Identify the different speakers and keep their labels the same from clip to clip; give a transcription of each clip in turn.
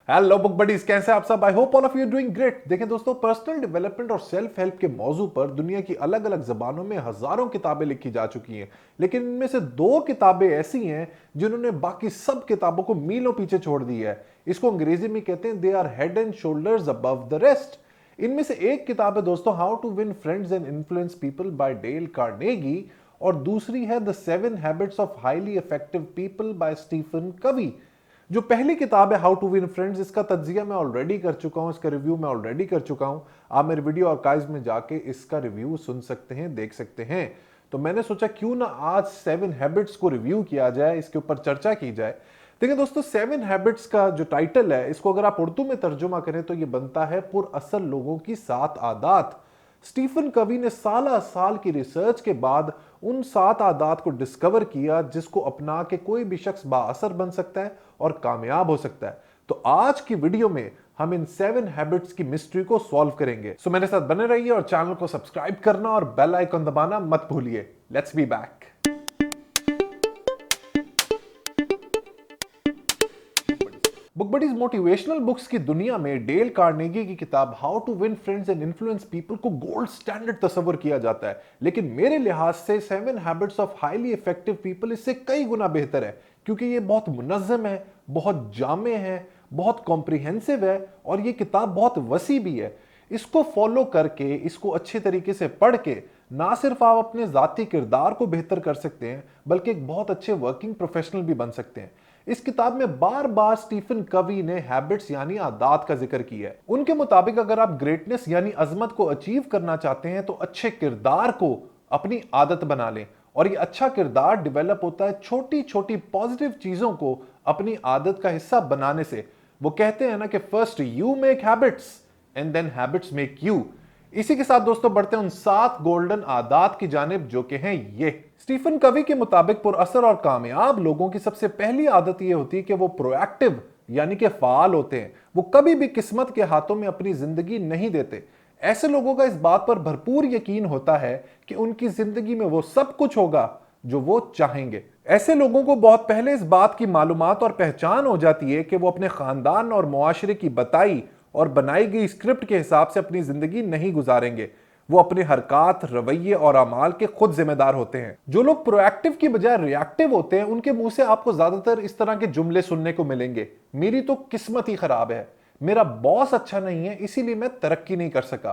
Speaker 1: Hello book buddies, कैसे आप सब? I hope all of you doing great. देखें दोस्तों, पर्सनल डेवलपमेंट और सेल्फ हेल्प के मौजू पर दुनिया की अलग अलग जबानों में हजारों किताबें लिखी जा चुकी हैं, लेकिन इनमें से दो किताबें ऐसी हैं जिन्होंने बाकी सब किताबों को मीलों पीछे छोड़ दी है। इसको अंग्रेजी में कहते हैं they are head and shoulders above the rest. इनमें से एक किताब है दोस्तों, how to win friends and influence people by Dale Carnegie, और दूसरी है the 7 habits of highly effective people by Stephen Covey. जो पहली किताब है हाउ टू विन फ्रेंड्स, इसका तज्जिया मैं ऑलरेडी कर चुका हूं, इसका रिव्यू मैं ऑलरेडी कर चुका हूं। आप मेरे वीडियो आर्काइव्स में जाके इसका रिव्यू सुन सकते हैं, देख सकते हैं। तो मैंने सोचा क्यों ना आज 7 हैबिट्स को रिव्यू किया जाए, इसके ऊपर चर्चा की जाए। देखिए दोस्तों, 7 हैबिट्स का जो टाइटल है, इसको अगर आप उर्दू में तर्जुमा करें तो ये बनता है पुरअसर लोगों की 7 आदत। स्टीफन कवी ने साल साल की रिसर्च के बाद उन 7 आदत को डिस्कवर किया जिसको अपना के कोई भी शख्स बाअसर बन सकता है और कामयाब हो सकता है। तो आज की वीडियो में हम इन 7 हैबिट्स की मिस्ट्री को सॉल्व करेंगे। सो मेरे साथ बने रहिए और चैनल को सब्सक्राइब करना और बेल आइकन दबाना मत भूलिए। Let's be back. Book buddies motivational books की दुनिया में डेल कार्नेगी की किताब how to win friends and influence people को गोल्ड स्टैंडर्ड तस्वर किया जाता है, लेकिन मेरे लिहाज से 7 habits of highly effective people इससे कई गुना बेहतर है, क्योंकि ये बहुत मुनज़्ज़म है, बहुत जामे है, बहुत कॉम्प्रिहेंसिव है और ये किताब बहुत वसी भी है। इसको फॉलो करके, इसको अच्छे तरीके से पढ़ के ना सिर्फ आप अपने जाती किरदार को बेहतर कर सकते हैं, बल्कि एक बहुत अच्छे वर्किंग प्रोफेशनल भी बन सकते हैं। इस किताब में बार बार स्टीफन कवी ने हैबिट्स यानी आदत का जिक्र किया है। उनके मुताबिक अगर आप ग्रेटनेस यानी अजमत को अचीव करना चाहते हैं तो अच्छे किरदार को अपनी आदत बना लें, और ये अच्छा किरदार डेवलप होता है छोटी छोटी पॉजिटिव चीजों को अपनी आदत का हिस्सा बनाने से। वो कहते हैं ना कि first you make habits and then habits make you. इसी के साथ दोस्तों बढ़ते हैं उन 7 गोल्डन आदत की जानिब, जो कि हैं ये। स्टीफन कवी के मुताबिक पुरअसर और कामयाब लोगों की सबसे पहली आदत यह होती है कि वो प्रोएक्टिव यानी कि फाल होते हैं। वो कभी भी किस्मत के हाथों में अपनी जिंदगी नहीं देते। ऐसे लोगों का इस बात पर भरपूर यकीन होता है कि उनकी जिंदगी में वो सब कुछ होगा जो वो चाहेंगे। ऐसे लोगों को बहुत पहले इस बात की मालूमात और पहचान हो जाती है कि वो अपने खानदान और मुआशरे की बताई और बनाई गई स्क्रिप्ट के हिसाब से अपनी जिंदगी नहीं गुजारेंगे। वो अपने हरकत, रवैये और अमाल के खुद जिम्मेदार होते हैं। जो लोग प्रोएक्टिव की बजाय रिएक्टिव होते हैं, उनके मुंह से आपको ज्यादातर इस तरह के जुमले सुनने को मिलेंगे, मेरी तो किस्मत ही खराब है, मेरा बॉस अच्छा नहीं है इसीलिए मैं तरक्की नहीं कर सका,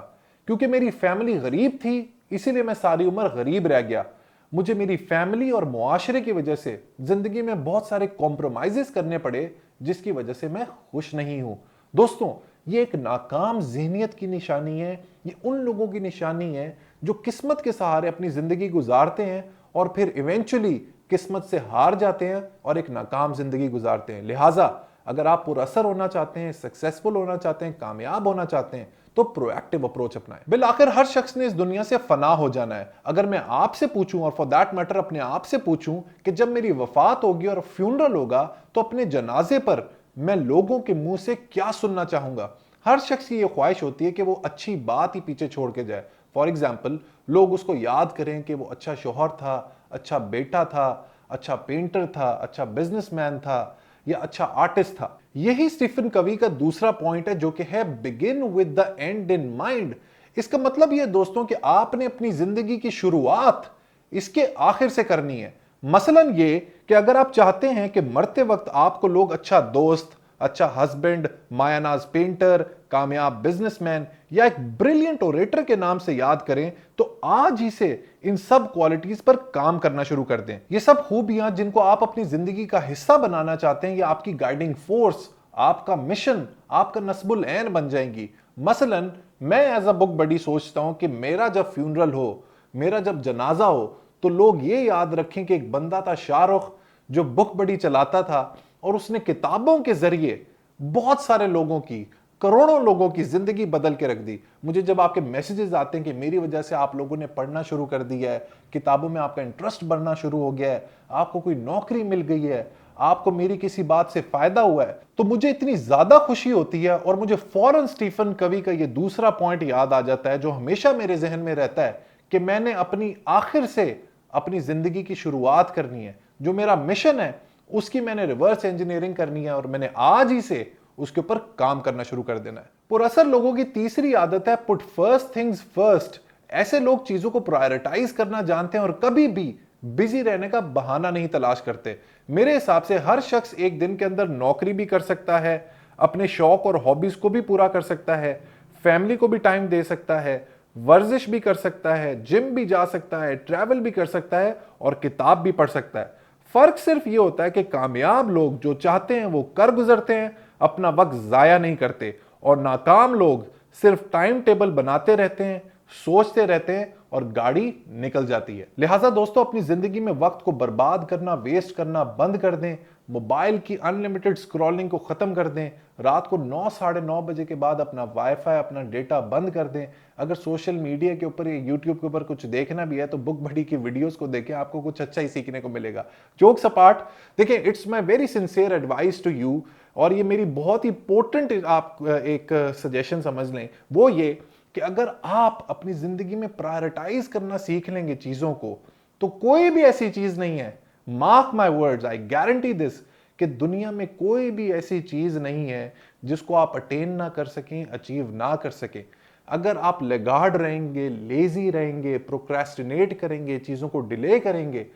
Speaker 1: क्योंकि मेरी फैमिली गरीब थी इसीलिए मैं सारी उम्र गरीब रह गया, मुझे मेरी फैमिली और मुआशरे की वजह से जिंदगी में बहुत सारे कॉम्प्रोमाइजेस करने पड़े जिसकी वजह से मैं खुश नहीं हूं। दोस्तों, ये एक नाकाम ज़हनियत की निशानी है। ये उन लोगों की निशानी है जो किस्मत के सहारे अपनी ज़िंदगी गुजारते हैं और फिर इवेंचुअली किस्मत से हार जाते हैं और एक नाकाम ज़िंदगी गुजारते हैं। लिहाजा अगर आप पुरअसर होना चाहते हैं, सक्सेसफुल होना चाहते हैं, कामयाब होना चाहते हैं, तो प्रोएक्टिव अप्रोच अपनाएं। बिल आखिर हर शख्स ने इस दुनिया से फना हो जाना है। अगर मैं आपसे पूछूं, और फॉर दैट मैटर अपने आप से पूछूं, कि जब मेरी वफात होगी और फ्यूनरल होगा तो अपने जनाजे पर मैं लोगों के मुंह से क्या सुनना चाहूंगा। हर शख्स की यह ख्वाहिश होती है कि वो अच्छी बात ही पीछे छोड़ के जाए। फॉर एग्जाम्पल, लोग उसको याद करें कि वो अच्छा शौहर था, अच्छा बेटा था, अच्छा पेंटर था, अच्छा बिजनेसमैन था या अच्छा आर्टिस्ट था। यही स्टीफन कवी का दूसरा पॉइंट है, जो कि है begin with the and in mind. इसका मतलब यह दोस्तों कि आपने अपनी जिंदगी की शुरुआत इसके आखिर से करनी है। मसलन ये कि अगर आप चाहते हैं कि मरते वक्त आपको लोग अच्छा दोस्त, अच्छा हस्बैंड, मायानाज पेंटर, कामयाब बिजनेसमैन या एक ब्रिलियंट ओरेटर के नाम से याद करें, तो आज ही से इन सब क्वालिटीज पर काम करना शुरू कर दें। ये सब खूबियां जिनको आप अपनी जिंदगी का हिस्सा बनाना चाहते हैं, ये आपकी गाइडिंग फोर्स, आपका मिशन, आपका नस्बुल ऐन बन जाएंगी। मसलन मैं एज अ बुक बडी सोचता हूं कि मेरा जब फ्यूनरल हो, मेरा जब जनाजा हो, तो लोग ये याद रखें कि एक बंदा था शाहरुख जो बुक बडी चलाता था और उसने किताबों के जरिए बहुत सारे लोगों की, करोड़ों लोगों की जिंदगी बदल के रख दी। मुझे जब आपके मैसेजेस आते हैं कि मेरी वजह से आप लोगों ने पढ़ना शुरू कर दिया है, किताबों में आपका इंटरेस्ट बढ़ना शुरू हो गया है, आपको कोई नौकरी मिल गई है, आपको मेरी किसी बात से फायदा हुआ है, तो मुझे इतनी ज्यादा खुशी होती है और मुझे फौरन स्टीफन कवी का ये दूसरा पॉइंट याद आ जाता है जो हमेशा मेरे जहन में रहता है कि मैंने अपनी आखिर से अपनी जिंदगी की शुरुआत करनी है। जो मेरा मिशन है उसकी मैंने रिवर्स इंजीनियरिंग करनी है और मैंने आज ही से उसके ऊपर काम करना शुरू कर देना है। पुरअसर लोगों की तीसरी आदत है पुट फर्स्ट थिंग्स फर्स्ट। ऐसे लोग चीजों को प्रायोरिटाइज करना जानते हैं और कभी भी बिजी रहने का बहाना नहीं तलाश करते। मेरे हिसाब से हर शख्स एक दिन के अंदर नौकरी भी कर सकता है, अपने शौक और हॉबीज को भी पूरा कर सकता है, फैमिली को भी टाइम दे सकता है, वर्जिश भी कर सकता है, जिम भी जा सकता है, ट्रैवल भी कर सकता है और किताब भी पढ़ सकता है। फर्क सिर्फ ये होता है कि कामयाब लोग जो चाहते हैं वो कर गुजरते हैं, अपना वक्त जाया नहीं करते, और नाकाम लोग सिर्फ टाइम टेबल बनाते रहते हैं, सोचते रहते हैं और गाड़ी निकल जाती है। लिहाजा दोस्तों, अपनी जिंदगी में वक्त को बर्बाद करना, वेस्ट करना बंद कर दें। मोबाइल की अनलिमिटेड स्क्रॉलिंग को खत्म कर दें। रात को 9 साढ़े 9 बजे के बाद अपना वाईफाई, अपना डेटा बंद कर दें। अगर सोशल मीडिया के ऊपर या यूट्यूब के ऊपर कुछ देखना भी है तो बुक बडी की वीडियोस को देखें, आपको कुछ अच्छा ही सीखने को मिलेगा। जोक्स अपार्ट, देखिए, it's my very sincere advice to you, और ये मेरी बहुत ही इंपॉर्टेंट आप एक सजेशन समझ लें, वो ये कि अगर आप अपनी जिंदगी में प्रायोरिटाइज करना सीख लेंगे चीजों को, तो कोई भी ऐसी चीज नहीं है, mark my words, I guarantee this, कि दुनिया में कोई भी ऐसी चीज नहीं है जिसको आप अटेन ना कर सकें, अचीव ना कर सकें। अगर आप लेगार्ड रहेंगे, लेजी रहेंगे, प्रोक्रेस्टिनेट करेंगे, चीजों को डिले करेंगे,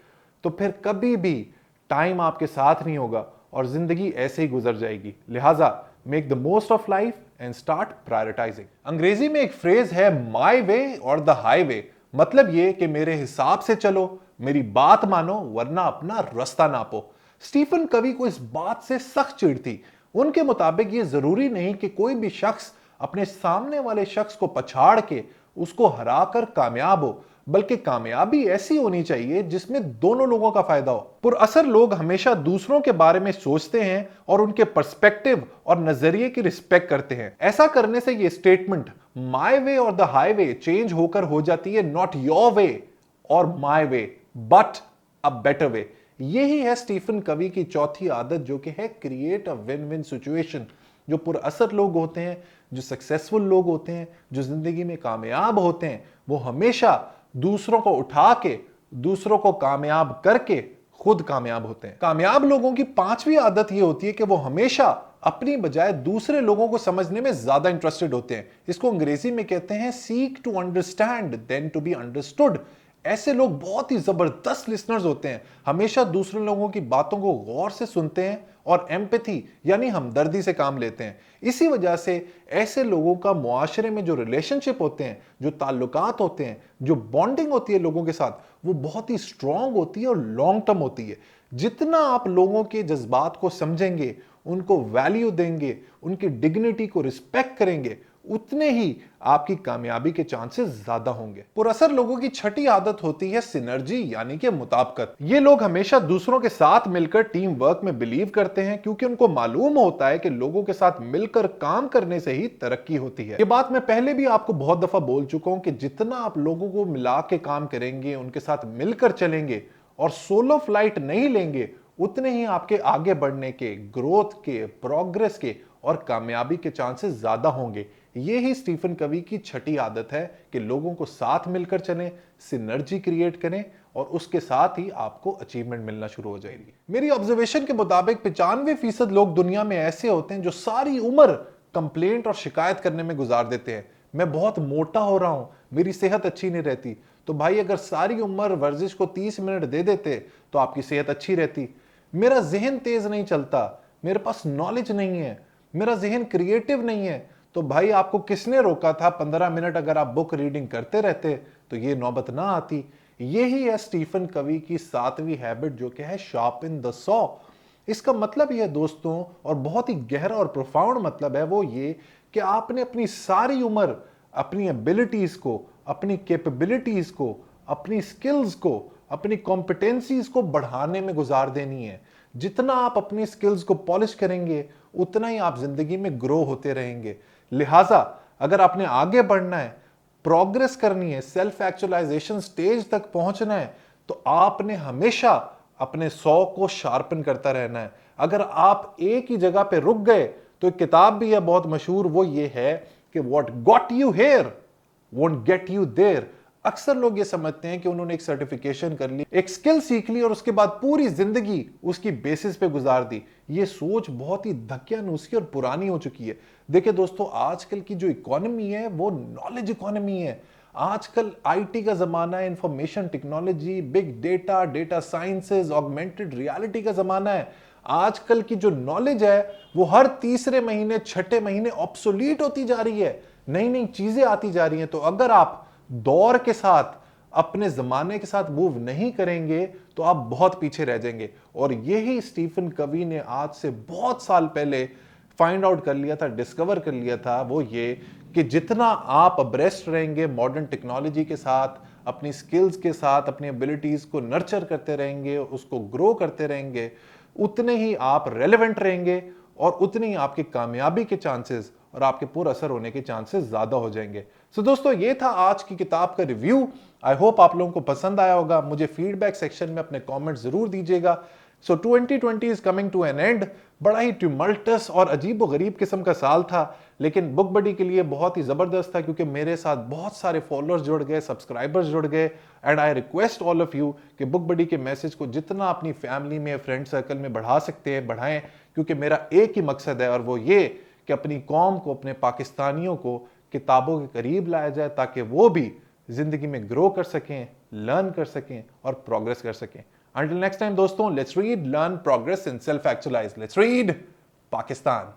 Speaker 1: तो फिर कभी भी टाइम आपके साथ नहीं होगा और जिंदगी ऐसे ही गुजर जाएगी। लिहाजा make the most of life and start prioritising. अंग्रेजी में एक फ्रेज है, माई वे और द हाईवे। मतलब ये कि मेरे हिसाब से चलो, मेरी बात मानो, वरना अपना रास्ता नापो। स्टीफन कवी को इस बात से सख्त चिढ़ थी। उनके मुताबिक ये जरूरी नहीं कि कोई भी शख्स अपने सामने वाले शख्स को पछाड़ के उसको हराकर कामयाब हो, बल्कि कामयाबी ऐसी होनी चाहिए जिसमें दोनों लोगों का फायदा हो। पुरअसर लोग हमेशा दूसरों के बारे में सोचते हैं और उनके पर्सपेक्टिव और नजरिए की रिस्पेक्ट करते हैं। ऐसा करने से ये स्टेटमेंट माय वे और द हाईवे चेंज होकर हो जाती है नॉट योर वे और my way, but a better way. यही है स्टीफन कवी की चौथी आदत, जो कि है create a win win situation. जो पुरअसर लोग होते हैं, जो सक्सेसफुल लोग होते हैं, जो जिंदगी में कामयाब होते हैं, वो हमेशा दूसरों को उठा के, दूसरों को कामयाब करके खुद कामयाब होते हैं। कामयाब लोगों की पांचवी आदत यह होती है कि वो हमेशा अपनी बजाय दूसरे लोगों को समझने में ज्यादा इंटरेस्टेड होते हैं। इसको अंग्रेजी में कहते हैं seek to understand then to be understood. ऐसे लोग बहुत ही जबरदस्त लिसनर्स होते हैं, हमेशा दूसरे लोगों की बातों को गौर से सुनते हैं और एम्पैथी यानी हमदर्दी से काम लेते हैं। इसी वजह से ऐसे लोगों का मुआशरे में जो रिलेशनशिप होते हैं, जो ताल्लुकात होते हैं, जो बॉन्डिंग होती है लोगों के साथ, वो बहुत ही स्ट्रांग होती है और लॉन्ग टर्म होती है। जितना आप लोगों के जज्बात को समझेंगे, उनको वैल्यू देंगे, उनकी डिग्निटी को रिस्पेक्ट करेंगे, उतने ही आपकी कामयाबी के चांसेस ज्यादा होंगे। पुरअसर लोगों की छठी आदत होती है सिनर्जी यानी कि मुताबिकत। ये लोग हमेशा दूसरों के साथ मिलकर टीम वर्क में बिलीव करते हैं, क्योंकि उनको मालूम होता है कि लोगों के साथ मिलकर काम करने से ही तरक्की होती है। ये बात मैं पहले भी आपको बहुत दफा बोल चुका हूं कि जितना आप लोगों को मिला के काम करेंगे, उनके साथ मिलकर चलेंगे और सोलो फ्लाइट नहीं लेंगे, उतने ही आपके आगे बढ़ने के, ग्रोथ के, प्रोग्रेस के और कामयाबी के चांसेस ज्यादा होंगे। ये ही स्टीफन कवी की छठी आदत है कि लोगों को साथ मिलकर चलें, सिनर्जी क्रिएट करें और उसके साथ ही आपको अचीवमेंट मिलना शुरू हो जाएगी। मेरी ऑब्जर्वेशन के मुताबिक 95% लोग दुनिया में ऐसे होते हैं जो सारी उम्र कंप्लेंट और शिकायत करने में गुजार देते हैं। मैं बहुत मोटा हो रहा हूं, मेरी सेहत अच्छी नहीं रहती। तो भाई, अगर सारी उम्र वर्जिश को 30 मिनट दे देते तो आपकी सेहत अच्छी रहती। मेरा जहन तेज नहीं चलता, मेरे पास नॉलेज नहीं है, मेरा जहन क्रिएटिव नहीं है, तो भाई आपको किसने रोका था 15 मिनट अगर आप बुक रीडिंग करते रहते तो ये नौबत ना आती। यही है स्टीफन कवी की 7वीं हैबिट, जो कि है शार्पन द सॉ। इसका मतलब यह दोस्तों, और बहुत ही गहरा और प्रोफाउंड मतलब है वो ये कि आपने अपनी सारी उम्र अपनी एबिलिटीज को, अपनी कैपेबिलिटीज को, अपनी स्किल्स को, अपनी कॉम्पिटेंसीज को बढ़ाने में गुजार देनी है। जितना आप अपनी स्किल्स को पॉलिश करेंगे, उतना ही आप जिंदगी में ग्रो होते रहेंगे। लिहाजा अगर आपने आगे बढ़ना है, प्रोग्रेस करनी है, सेल्फ एक्चुअलाइजेशन स्टेज तक पहुंचना है, तो आपने हमेशा अपने 100 को शार्पन करता रहना है। अगर आप एक ही जगह पे रुक गए, तो एक किताब भी है बहुत मशहूर, वो ये है कि what got you here won't get you there. अक्सर लोग ये समझते हैं कि उन्होंने एक सर्टिफिकेशन कर ली, एक स्किल सीख ली और उसके बाद पूरी जिंदगी उसकी बेसिस पे गुजार दी। ये सोच बहुत ही धक्यानुसी और पुरानी हो चुकी है। देखिए दोस्तों, आजकल की जो इकोनॉमी है वो नॉलेज इकोनॉमी है। आजकल आईटी का जमाना है, information technology, big data, data sciences, augmented reality का जमाना है। आजकल की जो नॉलेज है वो हर तीसरे महीने, छठे महीने ऑब्सोलीट होती जा रही है। नई नई चीजें आती जा रही हैं। तो अगर आप दौर के साथ, अपने जमाने के साथ मूव नहीं करेंगे तो आप बहुत पीछे रह जाएंगे। और यही स्टीफन कवी ने आज से बहुत साल पहले फाइंड आउट कर लिया था, डिस्कवर कर लिया था। वो ये कि जितना आप अब्रेस्ट रहेंगे मॉडर्न टेक्नोलॉजी के साथ, अपनी स्किल्स के साथ, अपनी एबिलिटीज को नर्चर करते रहेंगे, उसको ग्रो करते रहेंगे, उतने ही आप रेलेवेंट रहेंगे और उतनी ही आपकी कामयाबी के चांसेस और आपके पूरा असर होने के चांसेस ज्यादा हो जाएंगे। सो दोस्तों, ये था आज की किताब का रिव्यू। आई होप आप लोगों को पसंद आया होगा। मुझे फीडबैक सेक्शन में अपने कमेंट जरूर दीजिएगा। So 2020 is coming to an end. बड़ा ही ट्यूमल्टस और अजीब व गरीब किस्म का साल था, लेकिन बुक बडी के लिए बहुत ही जबरदस्त था क्योंकि मेरे साथ बहुत सारे फॉलोअर्स जुड़ गए, सब्सक्राइबर्स जुड़ गए। And I request all of you कि बुक बडी के मैसेज को जितना अपनी फैमिली में, फ्रेंड सर्कल में बढ़ा सकते हैं बढ़ाएं, क्योंकि मेरा एक ही मकसद है और वो ये कि अपनी कौम को, अपने पाकिस्तानियों को किताबों के करीब लाया जाए ताकि वो भी जिंदगी में ग्रो कर सकें, लर्न कर सकें और प्रोग्रेस कर सकें। Until next time दोस्तों, let's read, learn, progress and self actualize. Let's read Pakistan.